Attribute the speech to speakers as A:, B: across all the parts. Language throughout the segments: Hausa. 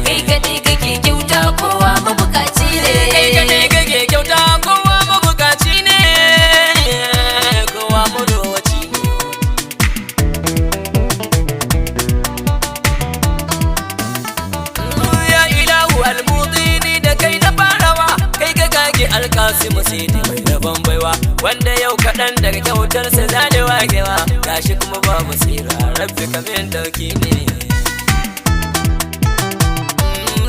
A: kai kadai kake kyauta kowa mabukaci ne
B: kai kadai kake kyauta kowa mabukaci ne kowa marowaci ne ya ilahu almudini da kai na farawa kai ka kage alkasimu sai da mai rabon baiwa wanda yau kaɗan daga kyautarsa zane wagewa gashi kuma babu tsira rabbi kamin dauki ne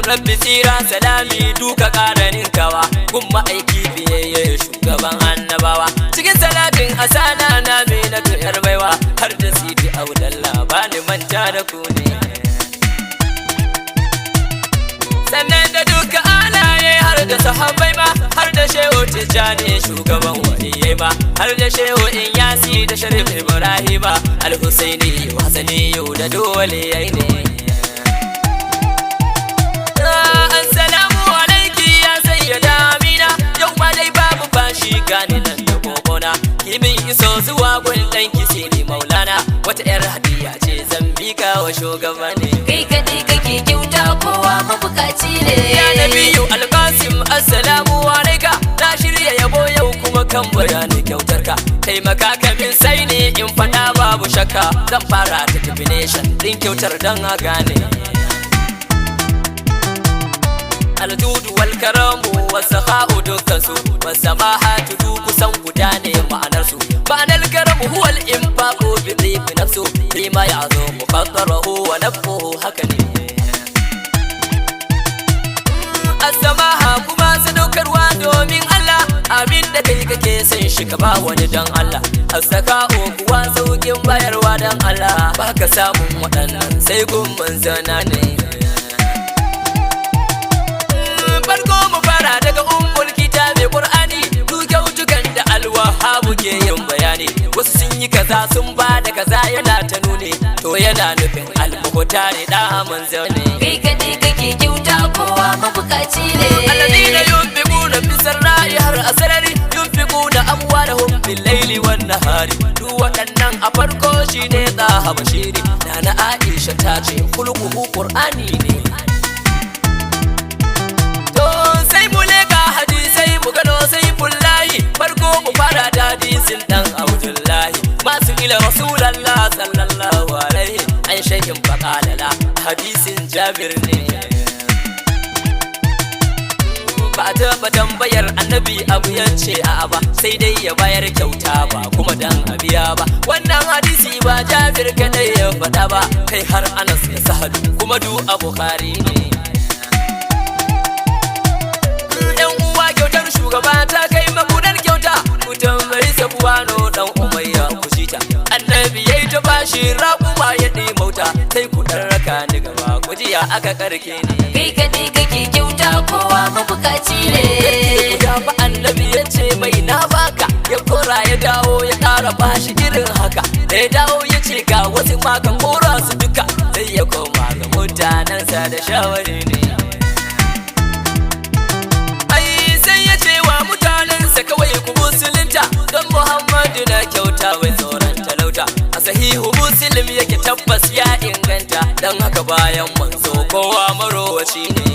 B: rabbi tsira salami duka ƙaranin kawa kun ma'aiki biyayye shugaban annabawa cikin salatin asana na mai na tuyar baiwa har da sidi audalla ba ni manta da ku ne sannan da duka alaye har da sahabbai ma har da shehu tijjani shugaban waliyai ma har da shehu inyasi da sharif ibrahima al-husaini hasani yau da dole yayi ne assalamu alaiki ya sayyada amina yau ma dai babu fashi gani nan da kokona kimin iso zuwa gun danki sai ni maulana wata yar hadiya ce zan bika wa shugabanni
A: kai kadai kake kyauta kowa mabukaci ne
B: ya nabiyu alqasim assalamu alaika na shirya yabo yau kuma kan bayani kyautarka taimaka kamin sai ne in fada babu shakka zan fara ta definition din kyautar dan a gane aljudu wal karamu wasakha'u dukkansu wasamahatu du kusan guda ne ma'anarsu ma'anar karamu huwa al-infaqu bi dhibi nafsu bima ya'zumu qadruhu wa nafuhu haka ne as-samaha kuma sadaukarwa domin Allah abin da kai kake san shi ka ba wani dan Allah as-saka'u kuwa saukin bayarwa dan Allah baka samun waɗannan sai gun manzana ne farko mu fara daga ummul kitabi qur'ani du kyautukan da alwahabu ke yin bayani wasu sun yi kaza sun ba da kaza yana ta nune to yana nufin almuhtari da manzo ne
A: kai kadai kake kyauta kowa mabukaci ne
B: alladina yunfiquna fi sarra'i har asrari yunfiquna amwalahum bil layli wan nahari duk waɗannan a farko shine da habashiri nana Aisha ta ce khuluquhu qur'ani ne sai mu leka hadisai mu gano sai fullahi farko mu fara da hadisin dan Abdullahi masu ila Rasulullah sallallahu alaihi an shayin faqalala hadisin Jabir ne ba ta tambayar annabi abu yace a'a ba sai dai ya bayar kyauta ba kuma dan abiya ba wannan hadisi ba Jabir kadai ya faɗa ba kai har Anas da Sahal kuma du a Bukhari ne kyautar shugaba ta kai makudar kyauta ku tambayi Sabuwar dan Umayya ku jita annabi yayi ta bashi raƙuma ya mauta sai ku dan raka ni gaba ku ji ya aka karke ni
A: kai kadai kake kyauta kowa mabukaci ne
B: ya fa annabi yace mai na baka ya kora ya dawo ya ƙara bashi irin haka da ya dawo yace ga wasu ma kan kora su duka sai ya koma ga mutanensa da shawari ne mutanensa kawai ku musulunta don Muhammadu na kyauta wai tsoron talauta a sahihu muslim yake tabbas ya inganta don haka bayan manzo kowa marowaci ne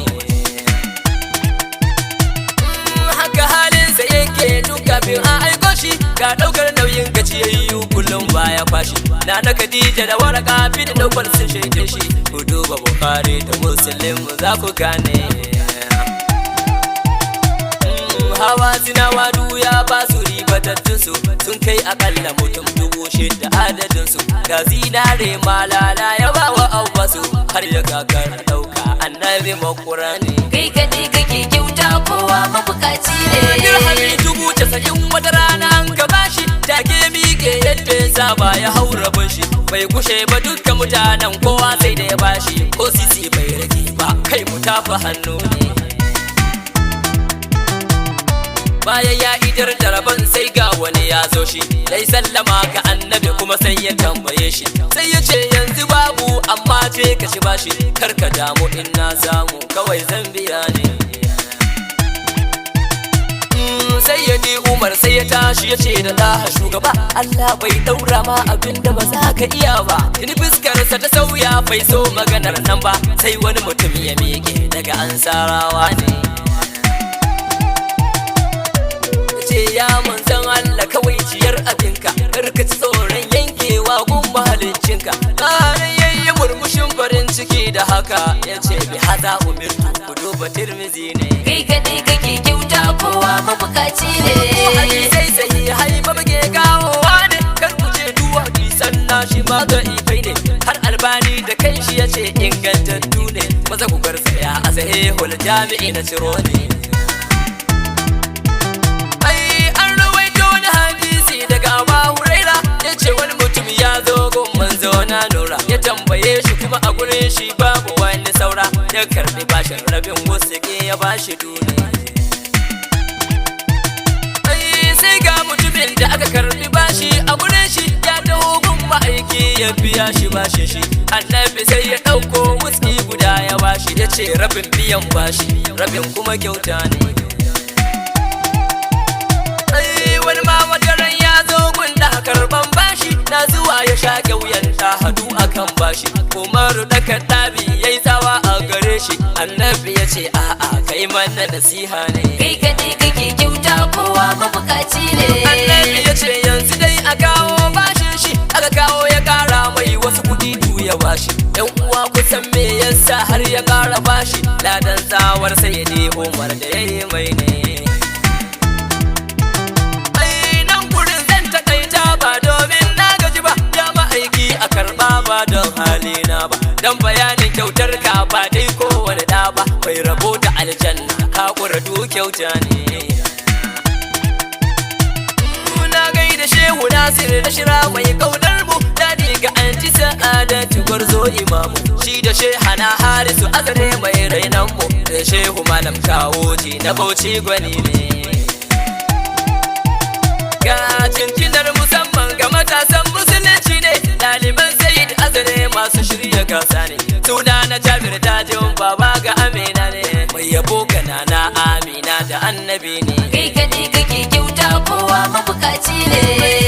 B: haka halinsa yake duk kafin a aiko shi ga daukar nauyin gajiyayyu kullum baya fashi na Khadija da waraka bin daukar sun shaide shi ku duba Bukhari da Muslim za ku gane hawa zinawa duya ba su ribatattunsu sun kai akalla mutum 6,000 adadinsu ga zinare malala ya ba wa abbasu har ya gagara dauka annabi makura ne
A: kai kadai kake kyauta kowa mabukaci ne
B: dirhami 90,000 wata rana an ka bashi take miƙe yadda ya saba ya haura bunshi bai kushe ba dukkan mutanen kowa sai da ya bashi ko sisi bai rage ba kai mu tafa hannu ne bayan ya idar da rabon sai ga wani ya zo shi dai sallama ga annabi kuma sai ya tambaye shi sai ya ce yanzu babu amma je ka ci bashi kar ka damu in na samu kawai zan biya ne sayyidi Umar sai ya tashi ya ce da Daha shugaba Allah bai daura ma abinda ba za ka iya ba. Tuni fuskarsa ta sauya bai so maganar nan ba, sai wani mutum ya miƙe daga ansarawa ne. Ce ya manzon Allah kawai ciyar abinka, kar ka ci tsoron yankewa gun mahaliccinka. Ƙarin yayi murmushin farin ciki da haka ya ce bi haza umirtu ku duba Tirmizi ne.
A: Kai kaɗai kake kyauta kowa mabukaci ne.
B: Hadisai sahihai babage kawowa ne, kar ku ce duwa hadisan nashi ma ga ifai ne. Har Albani da kanshi ya ce ingantattu ne, maza ku garzaya a sahihul jami'i na ciro ne. Ya zo gun manzo na nura, ya tambaye shi kuma a gurin shi babu wani saura, ya karbi bashin rabin wusuki ya bashi duniya. Sai ga mutumin da aka karbi bashi a gurin shi ya taho gun ma'aiki ya biya shi bashi shi. Annabi sai ya ɗauko wuski guda ya bashi, ya ce rabin biyan bashi rabin kuma kyauta ne. Wani ma wataran ya zo gun da karban bashi, na zuwa ya sha ƙauyen ta hadu akan bashi. Umaru da Kaddabi yayi tsawa a gare shi, Annabi ya ce a'a kai mana nasiha ne.
A: Kai kaɗai kake kyauta kowa mabukaci ne.
B: Annabi ya ce yanzu dai a kawo bashin shi, aka kawo ya ƙara mai wasu kuɗi ya bashi. Yan uwa kusan me yasa har ya ƙara bashi, ladan tsawar sayyidi Umar da yayi mai ne. Ba don halina ba, don bayanin kyautar ka ba dai kowane da ba, bai rabo da aljanna ka kura du kyauta ne. Na gaida shehu Nasir da shira mai kaunar mu, dadi ga anti Sa'adatu gwarzo imamu, shi da shehana Harisu azare mai rainan mu, da shehu malam Kawoji na Bauchi gwani ne. Ga cincinar musamman ga matasan musulunci ne, ɗaliban azare masu shirya gasa ne. Suna na Jabir Dajin baba ga Amina ne, mai yabo ga nana Amina da Annabi ne.
A: Kai kaɗai kake kyauta kowa mabukaci ne.